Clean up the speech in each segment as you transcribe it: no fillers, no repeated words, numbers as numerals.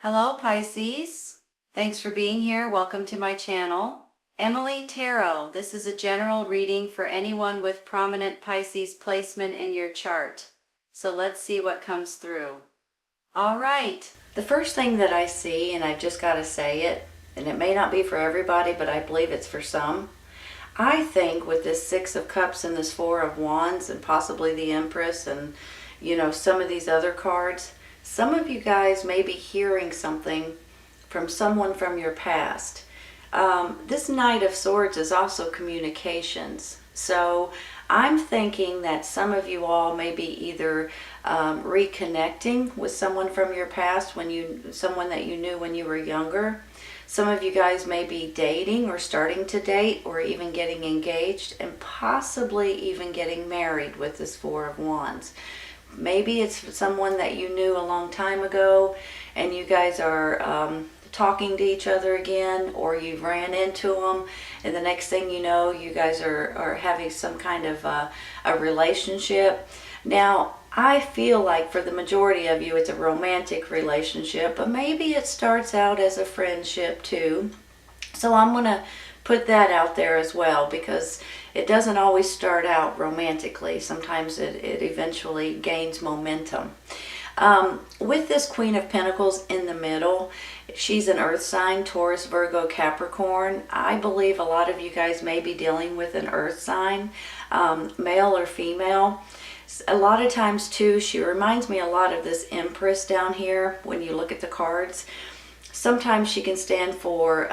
Hello Pisces, thanks for being here. Welcome to my channel. Emily Tarot. This is a general reading for anyone with prominent Pisces placement in your chart. So let's see what comes through. All right, the first thing that I see, and I've just got to say it, and it may not be for everybody, but I believe it's for some. I think with this Six of Cups and this Four of Wands and possibly the Empress and some of these other cards, some of you guys may be hearing something from someone from your past. This Knight of Swords is also communications. So I'm thinking that some of you all may be either reconnecting with someone from your past, someone that you knew when you were younger. Some of you guys may be dating or starting to date or even getting engaged and possibly even getting married with this Four of Wands. Maybe it's someone that you knew a long time ago and you guys are talking to each other again, or you ran into them and the next thing you know you guys are having some kind of a relationship. Now I feel like for the majority of you it's a romantic relationship, but maybe it starts out as a friendship too. So I'm going to put that out there as well, because it doesn't always start out romantically. Sometimes it eventually gains momentum. With this Queen of Pentacles in the middle, she's an earth sign, Taurus, Virgo, Capricorn. I believe a lot of you guys may be dealing with an earth sign, male or female. A lot of times too, she reminds me a lot of this Empress down here when you look at the cards. Sometimes she can stand for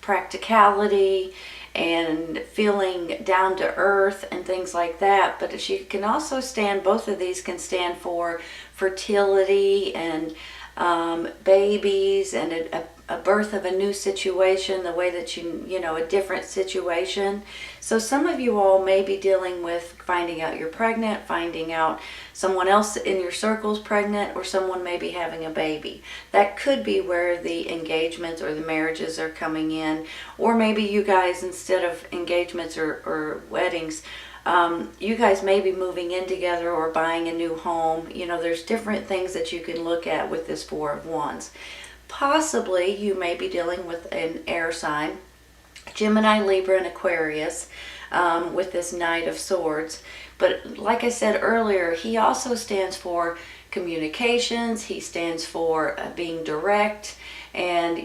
practicality and feeling down to earth and things like that, but she can also stand, both of these can stand for fertility and babies and a birth of a new situation, the way that a different situation. So some of you all may be dealing with finding out you're pregnant, finding out someone else in your circle is pregnant, or someone may be having a baby. That could be where the engagements or the marriages are coming in. Or maybe you guys, instead of engagements or weddings, you guys may be moving in together or buying a new home. There's different things that you can look at with this Four of Wands. Possibly you may be dealing with an air sign, Gemini, Libra, and Aquarius, with this Knight of Swords. But like I said earlier, he also stands for communications. He stands for being direct, and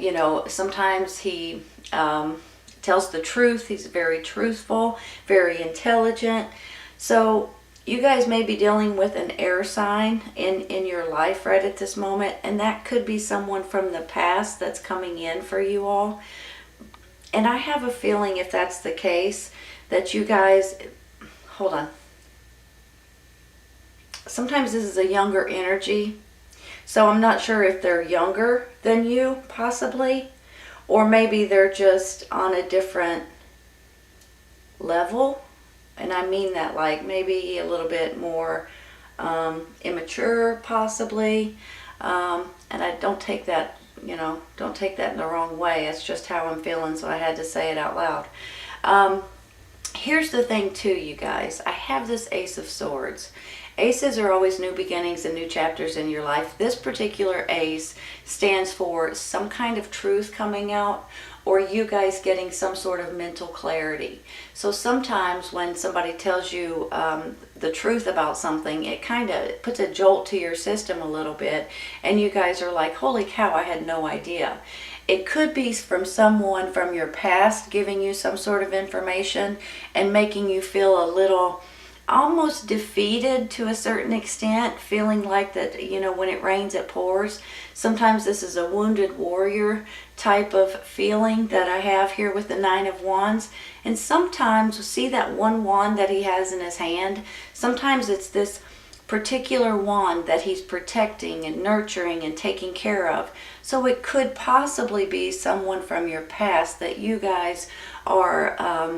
sometimes he tells the truth. He's very truthful, very intelligent. So you guys may be dealing with an air sign in your life right at this moment, and that could be someone from the past that's coming in for you all. And I have a feeling, if that's the case, that you guys, hold on. Sometimes this is a younger energy, so I'm not sure if they're younger than you, possibly, or maybe they're just on a different level. And I mean that like maybe a little bit more immature, possibly. And I don't take that, don't take that in the wrong way. It's just how I'm feeling, so I had to say it out loud. Here's the thing too, you guys. I have this Ace of Swords. Aces are always new beginnings and new chapters in your life. This particular ace stands for some kind of truth coming out, or you guys getting some sort of mental clarity. So sometimes when somebody tells you the truth about something, it kind of puts a jolt to your system a little bit, and you guys are like, holy cow, I had no idea. It could be from someone from your past giving you some sort of information and making you feel a little almost defeated to a certain extent, feeling like that, when it rains it pours. Sometimes this is a wounded warrior type of feeling that I have here with the Nine of Wands. And sometimes, see that one wand that he has in his hand? Sometimes it's this particular wand that he's protecting and nurturing and taking care of. So it could possibly be someone from your past that you guys are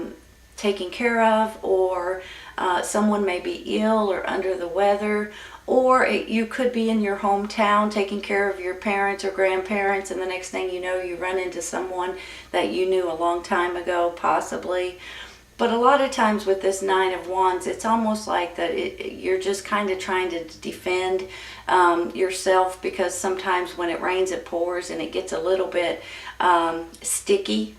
taking care of, or someone may be ill or under the weather, or you could be in your hometown taking care of your parents or grandparents, and the next thing you know, you run into someone that you knew a long time ago, possibly. But a lot of times with this Nine of Wands, it's almost like that you're just kind of trying to defend yourself, because sometimes when it rains it pours, and it gets a little bit sticky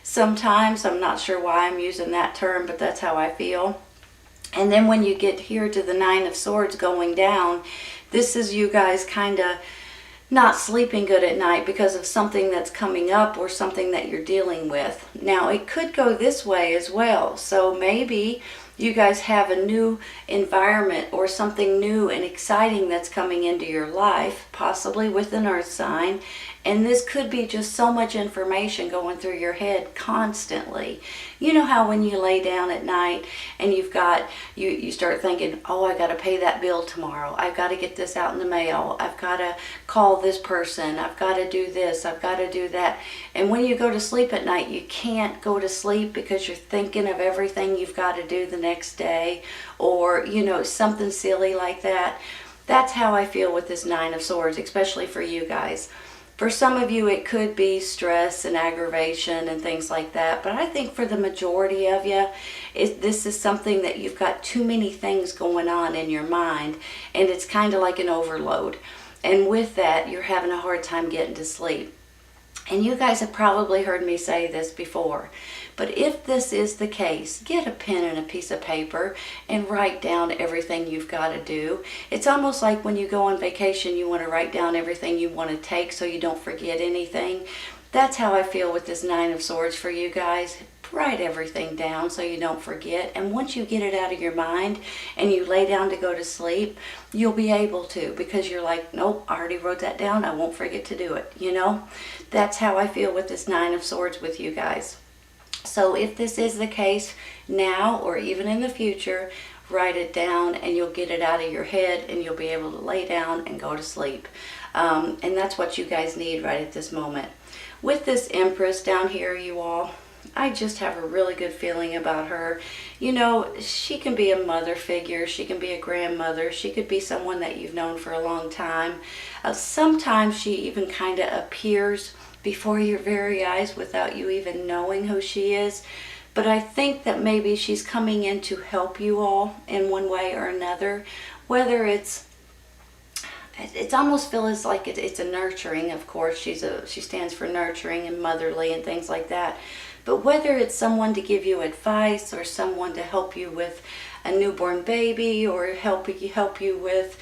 sometimes. I'm not sure why I'm using that term, but that's how I feel. And then when you get here to the Nine of Swords going down, this is you guys kind of not sleeping good at night because of something that's coming up or something that you're dealing with. Now, it could go this way as well. So maybe you guys have a new environment or something new and exciting that's coming into your life, possibly with an earth sign. And this could be just so much information going through your head constantly. You know how when you lay down at night and you start thinking, oh, I got to pay that bill tomorrow. I've got to get this out in the mail. I've got to call this person. I've got to do this. I've got to do that. And when you go to sleep at night, you can't go to sleep because you're thinking of everything you've got to do the next day, or, you know, something silly like that. That's how I feel with this Nine of Swords, especially for you guys. For some of you, it could be stress and aggravation and things like that. But I think for the majority of you, this is something that you've got too many things going on in your mind. And it's kind of like an overload. And with that, you're having a hard time getting to sleep. And you guys have probably heard me say this before. But if this is the case, get a pen and a piece of paper and write down everything you've got to do. It's almost like when you go on vacation, you want to write down everything you want to take so you don't forget anything. That's how I feel with this Nine of Swords for you guys. Write everything down so you don't forget. And once you get it out of your mind and you lay down to go to sleep, you'll be able to, because you're like, nope, I already wrote that down. I won't forget to do it. You know, that's how I feel with this Nine of Swords with you guys. So if this is the case now or even in the future, write it down and you'll get it out of your head and you'll be able to lay down and go to sleep. And that's what you guys need right at this moment. With this Empress down here, you all, I just have a really good feeling about her. You know, she can be a mother figure. She can be a grandmother. She could be someone that you've known for a long time. Sometimes she even kind of appears before your very eyes without you even knowing who she is. But I think that maybe she's coming in to help you all in one way or another. Whether it's almost feels like it's a nurturing, of course. She stands for nurturing and motherly and things like that. But whether it's someone to give you advice or someone to help you with a newborn baby, or help you with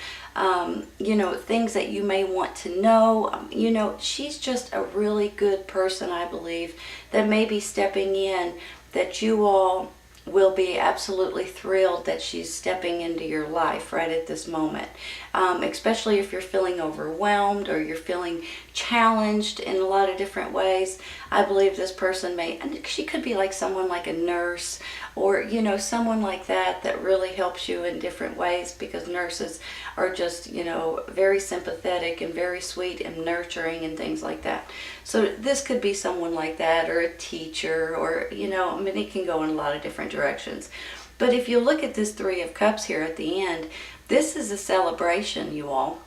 you know, things that you may want to know. You know, she's just a really good person, I believe, that may be stepping in, that you all will be absolutely thrilled that she's stepping into your life right at this moment. Especially if you're feeling overwhelmed or you're feeling challenged in a lot of different ways. I believe this person she could be like someone like a nurse, or, you know, someone like that really helps you in different ways, because nurses are just, you know, very sympathetic and very sweet and nurturing and things like that. So this could be someone like that, or a teacher, or, you know, I mean, it can go in a lot of different directions. But if you look at this Three of Cups here at the end, this is a celebration, you all.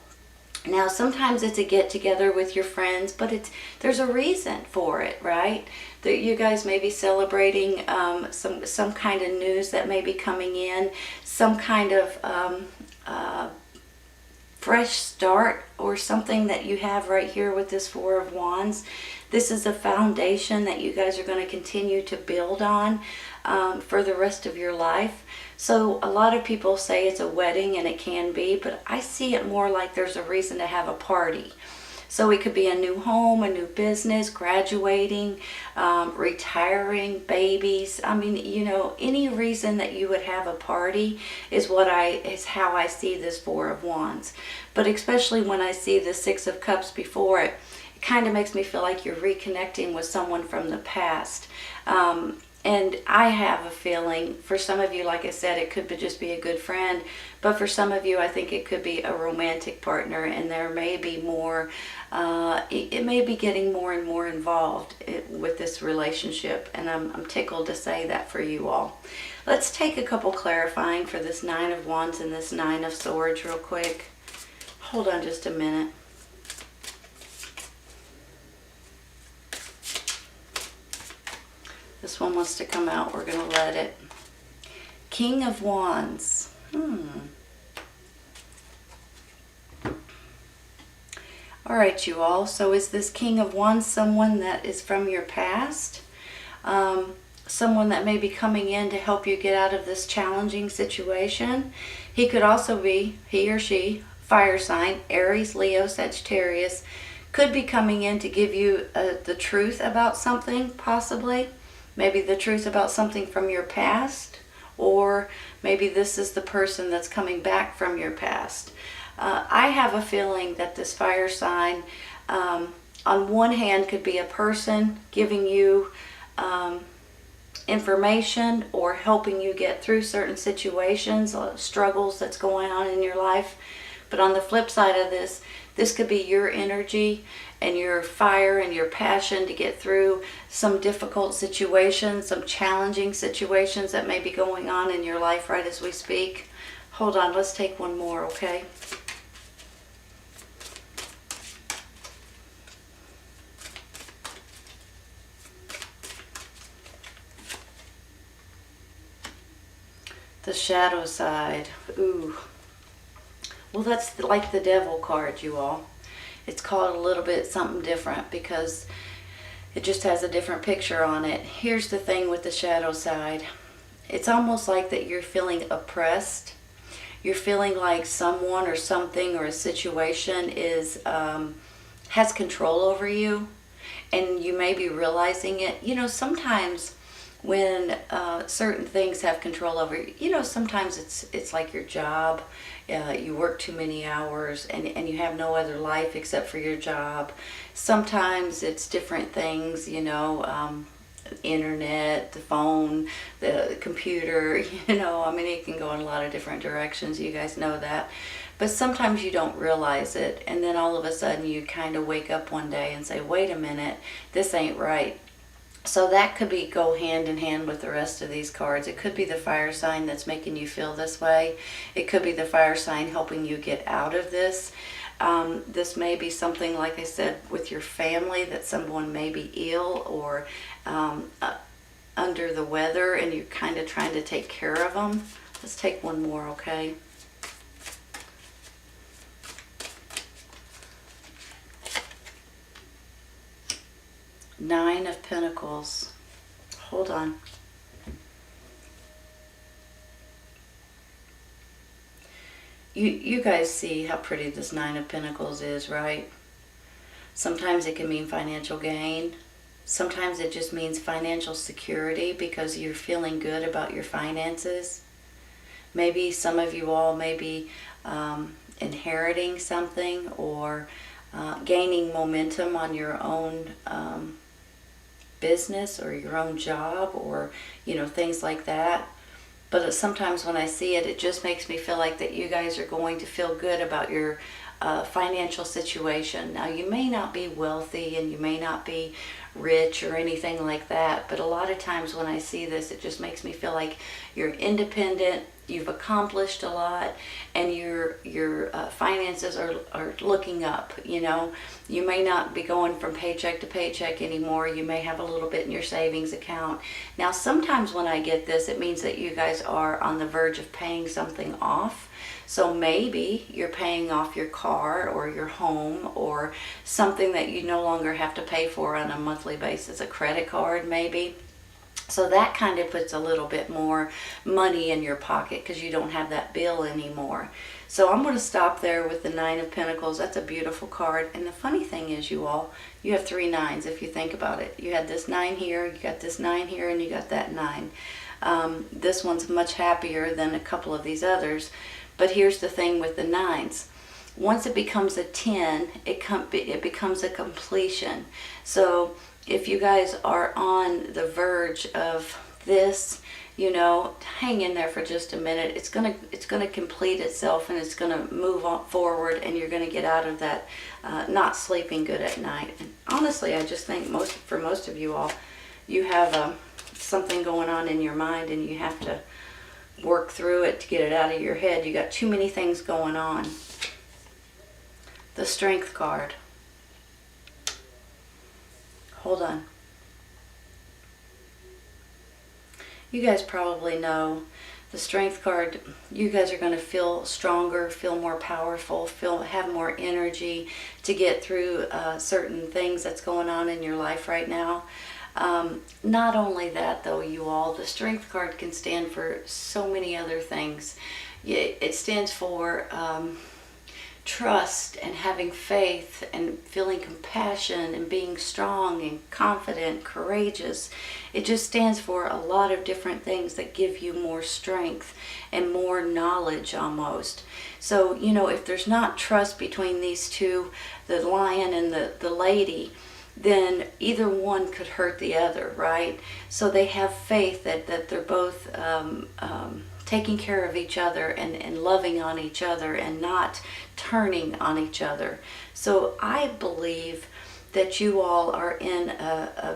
Now, sometimes it's a get-together with your friends, but there's a reason for it, right? That you guys may be celebrating some kind of news that may be coming in, some kind of fresh start, or something that you have right here with this Four of Wands. This is a foundation that you guys are going to continue to build on for the rest of your life. So a lot of people say it's a wedding, and it can be, but I see it more like there's a reason to have a party. So it could be a new home, a new business, graduating, retiring, babies. I mean, you know, any reason that you would have a party is how I see this Four of Wands. But especially when I see the Six of Cups before it, it kind of makes me feel like you're reconnecting with someone from the past. And I have a feeling, for some of you, like I said, it could just be a good friend. But for some of you, I think it could be a romantic partner, and there may be more, it may be getting more and more involved with this relationship. And I'm tickled to say that for you all. Let's take a couple clarifying for this Nine of Wands and this Nine of Swords real quick. Hold on just a minute. This one wants to come out. We're going to let it. King of Wands. All right, you all. So is this King of Wands someone that is from your past? Someone that may be coming in to help you get out of this challenging situation. He could also be, he or she, fire sign, Aries, Leo, Sagittarius. Could be coming in to give you the truth about something, possibly. Maybe the truth about something from your past. Or maybe this is the person that's coming back from your past. I have a feeling that this fire sign, on one hand, could be a person giving you information or helping you get through certain situations or struggles that's going on in your life. But on the flip side of this, this could be your energy and your fire and your passion to get through some difficult situations, some challenging situations that may be going on in your life right as we speak. Hold on, let's take one more, okay? The shadow side. Ooh. Well, that's like the devil card, you all. It's called a little bit something different because it just has a different picture on it. Here's the thing with the shadow side. It's almost like that you're feeling oppressed. You're feeling like someone or something or a situation is has control over you, and you may be realizing it. You know, sometimes when certain things have control over you, you know, sometimes it's like your job. You work too many hours and you have no other life except for your job. Sometimes it's different things, you know, internet, the phone, the computer, you know, I mean, it can go in a lot of different directions. You guys know that. But sometimes you don't realize it, and then all of a sudden you kind of wake up one day and say, wait a minute, this ain't right. So that could be go hand in hand with the rest of these cards. It could be the fire sign that's making you feel this way. It could be the fire sign helping you get out of this. This may be something, like I said, with your family, that someone may be ill or under the weather and you're kind of trying to take care of them. Let's take one more, okay? Nine of Pentacles. Hold on. You guys see how pretty this Nine of Pentacles is, right? Sometimes it can mean financial gain. Sometimes it just means financial security because you're feeling good about your finances. Maybe some of you all may be inheriting something or gaining momentum on your own business or your own job or, you know, things like that. But sometimes when I see it, it just makes me feel like that you guys are going to feel good about your financial situation. Now, you may not be wealthy and you may not be rich or anything like that, but a lot of times when I see this, it just makes me feel like you're independent, you've accomplished a lot, and your finances are looking up. You know, you may not be going from paycheck to paycheck anymore. You may have a little bit in your savings account. Now, sometimes when I get this, it means that you guys are on the verge of paying something off. So maybe you're paying off your car or your home or something that you no longer have to pay for on a monthly basis, a credit card maybe. So that kind of puts a little bit more money in your pocket because you don't have that bill anymore. So I'm going to stop there with the Nine of Pentacles. That's a beautiful card. And the funny thing is, you all, you have 3 nines if you think about it. You had this 9 here, you got this 9 here, and you got that 9. This one's much happier than a couple of these others. But here's the thing with the 9s. Once it becomes a 10, it becomes a completion. So if you guys are on the verge of this, you know, hang in there for just a minute. It's gonna complete itself, and it's gonna move on forward, and you're gonna get out of that not sleeping good at night. And honestly, I just think for most of you all, you have something going on in your mind, and you have to work through it to get it out of your head. You got too many things going on. The Strength card. Hold on. You guys probably know the Strength card. You guys are going to feel stronger, feel more powerful, have more energy to get through certain things that's going on in your life right now. Not only that, though, you all, the Strength card can stand for so many other things. It stands for trust and having faith and feeling compassion and being strong and confident, courageous. It just stands for a lot of different things that give you more strength and more knowledge almost. So, you know, if there's not trust between these two, the lion and the lady, then either one could hurt the other, right? So they have faith that they're both taking care of each other and loving on each other and not turning on each other. So I believe that you all are in a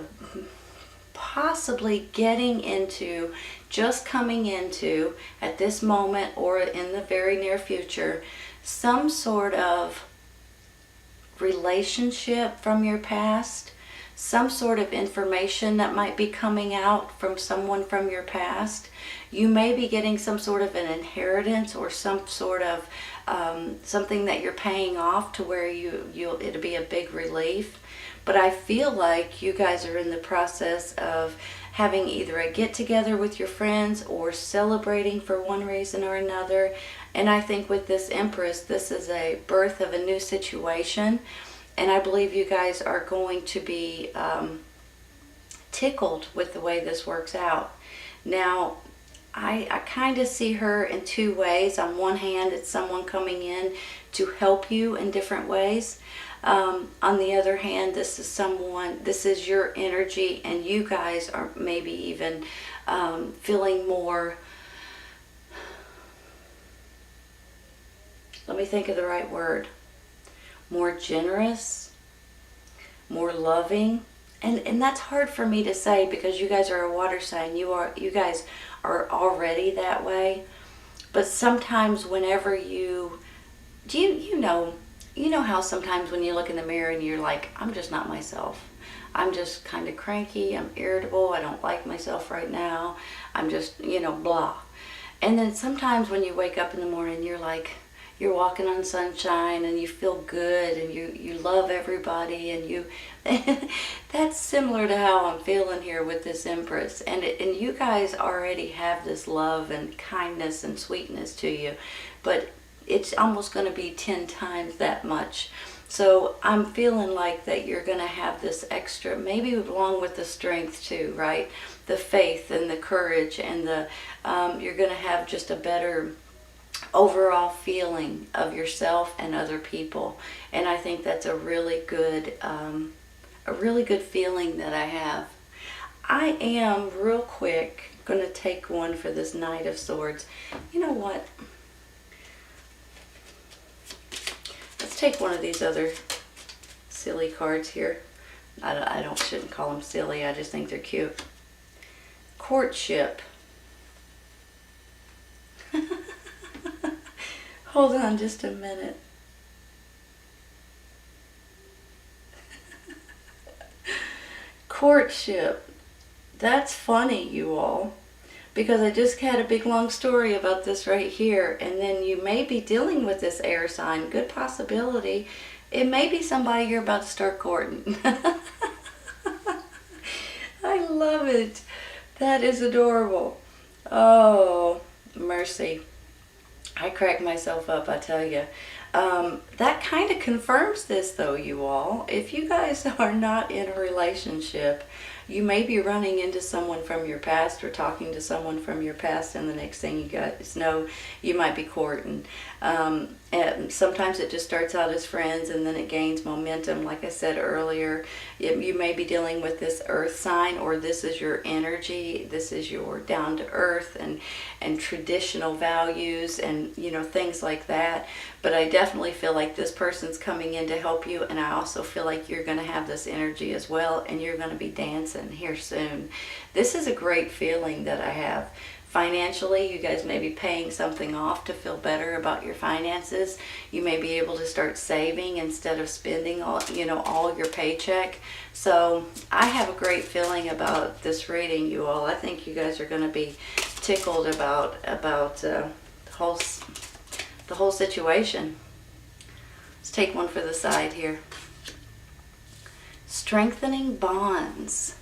possibly getting into, just coming into at this moment or in the very near future, some sort of relationship from your past, some sort of information that might be coming out from someone from your past. You may be getting some sort of an inheritance or some sort of something that you're paying off to where it'll be a big relief. But I feel like you guys are in the process of having either a get-together with your friends or celebrating for one reason or another. And I think with this Empress, this is a birth of a new situation. And I believe you guys are going to be tickled with the way this works out. Now, I kind of see her in two ways. On one hand, it's someone coming in to help you in different ways. On the other hand, this is your energy, and you guys are maybe even feeling more, let me think of the right word, more generous, more loving. And that's hard for me to say because you guys are a water sign. You guys are already that way. But sometimes whenever you know how sometimes when you look in the mirror and you're like, I'm just not myself. I'm just kind of cranky. I'm irritable. I don't like myself right now. I'm just, blah. And then sometimes when you wake up in the morning, you're like, you're walking on sunshine and you feel good and you love everybody and that's similar to how I'm feeling here with this Empress. And you guys already have this love and kindness and sweetness to you, but it's almost going to be 10 times that much. So I'm feeling like that you're going to have this extra, maybe along with the strength too, right? The faith and the courage and you're going to have just a better overall feeling of yourself and other people. And I think that's a really good feeling that I have. I am real quick going to take one for this Knight of Swords. You know what? Let's take one of these other silly cards here. I shouldn't call them silly. I just think they're cute. Courtship. Hold on just a minute. Courtship. That's funny, you all. Because I just had a big long story about this right here. And then you may be dealing with this air sign. Good possibility. It may be somebody you're about to start courting. I love it. That is adorable. Oh, mercy. I crack myself up, I tell you. That kind of confirms this, though, you all. If you guys are not in a relationship, you may be running into someone from your past or talking to someone from your past, and the next thing you guys know, you might be courting. And sometimes it just starts out as friends and then it gains momentum. Like I said earlier, you may be dealing with this earth sign, or this is your energy, this is your down to earth and traditional values and things like that. But I definitely feel like this person's coming in to help you, and I also feel like you're going to have this energy as well, and you're going to be dancing here soon. This is a great feeling that I have. Financially, you guys may be paying something off to feel better about your finances. You may be able to start saving instead of spending all your paycheck. So I have a great feeling about this reading, you all. I think you guys are going to be tickled about the whole situation. Let's take one for the side here. Strengthening bonds.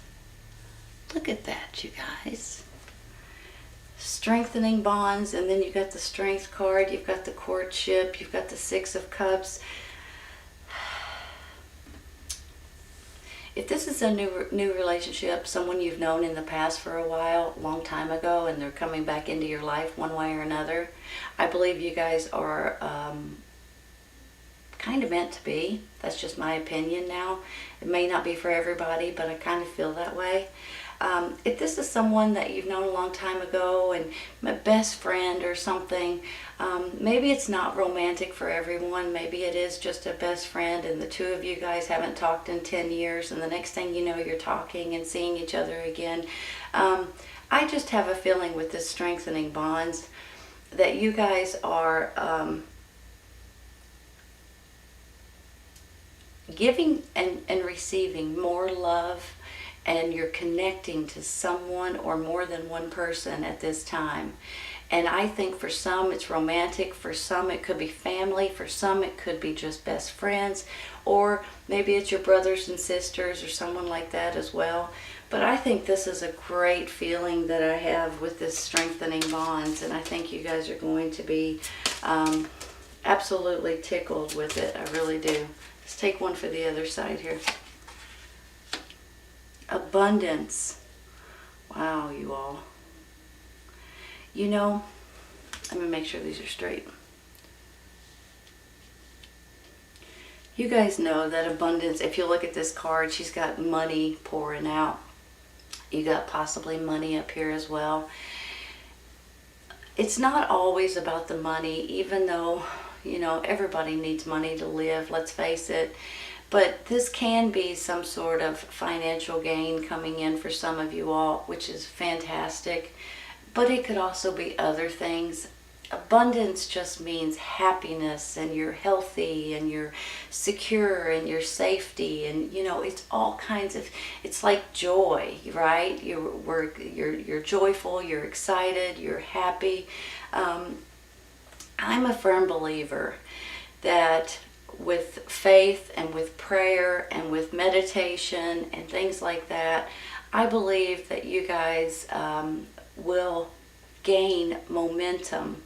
Look at that, you guys. Strengthening bonds, and then you've got the Strength card, you've got the Courtship, you've got the Six of Cups. If this is a new relationship, someone you've known in the past for a while, long time ago, and they're coming back into your life one way or another, I believe you guys are kind of meant to be. That's just my opinion now. It may not be for everybody, but I kind of feel that way. If this is someone that you've known a long time ago and my best friend or something, maybe it's not romantic for everyone. Maybe it is just a best friend and the two of you guys haven't talked in 10 years and the next thing you know you're talking and seeing each other again. I just have a feeling with this strengthening bonds that you guys are giving and receiving more love, and you're connecting to someone or more than one person at this time. And I think for some it's romantic, for some it could be family, for some it could be just best friends, or maybe it's your brothers and sisters or someone like that as well. But I think this is a great feeling that I have with this strengthening bonds, and I think you guys are going to be absolutely tickled with it. I really do. Let's take one for the other side here. Abundance. Wow, you all. You know, let me make sure these are straight. You guys know that abundance, if you look at this card, she's got money pouring out. You got possibly money up here as well. It's not always about the money, even though, everybody needs money to live, let's face it. But this can be some sort of financial gain coming in for some of you all, which is fantastic. But it could also be other things. Abundance just means happiness, and you're healthy, and you're secure, and you're safety, and it's all kinds of. It's like joy, right? You're joyful, you're excited, you're happy. I'm a firm believer that with faith and with prayer and with meditation and things like that, I believe that you guys will gain momentum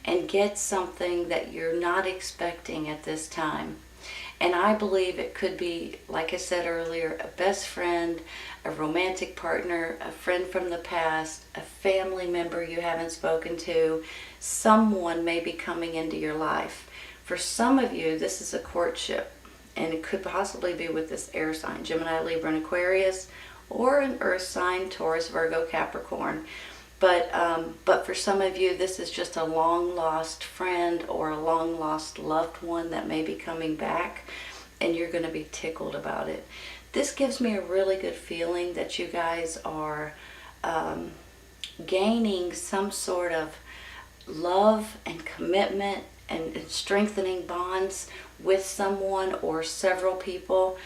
and get something that you're not expecting at this time. And I believe it could be, like I said earlier, a best friend, a romantic partner, a friend from the past, a family member you haven't spoken to. Someone may be coming into your life. For some of you, this is a courtship, and it could possibly be with this air sign, Gemini, Libra, and Aquarius, or an earth sign, Taurus, Virgo, Capricorn. But for some of you, this is just a long-lost friend or a long-lost loved one that may be coming back, and you're going to be tickled about it. This gives me a really good feeling that you guys are gaining some sort of love and commitment and strengthening bonds with someone or several people.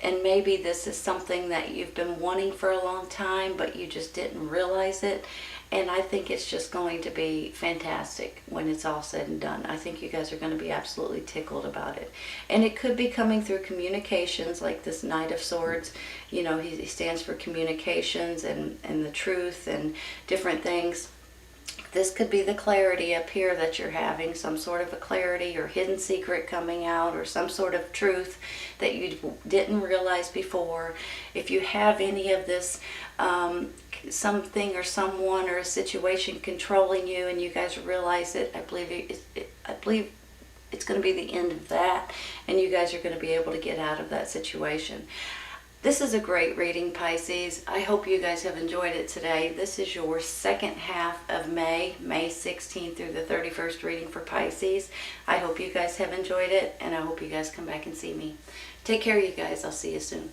And maybe this is something that you've been wanting for a long time, but you just didn't realize it. And I think it's just going to be fantastic when it's all said and done. I think you guys are going to be absolutely tickled about it. And it could be coming through communications, like this Knight of Swords. He stands for communications and the truth and different things. This could be the clarity up here that you're having, some sort of a clarity or hidden secret coming out, or some sort of truth that you didn't realize before. If you have any of this, something or someone or a situation controlling you, and you guys realize it, I believe it's going to be the end of that, and you guys are going to be able to get out of that situation. This is a great reading, Pisces. I hope you guys have enjoyed it today. This is your second half of May 16th through the 31st reading for Pisces. I hope you guys have enjoyed it, and I hope you guys come back and see me. Take care, you guys. I'll see you soon.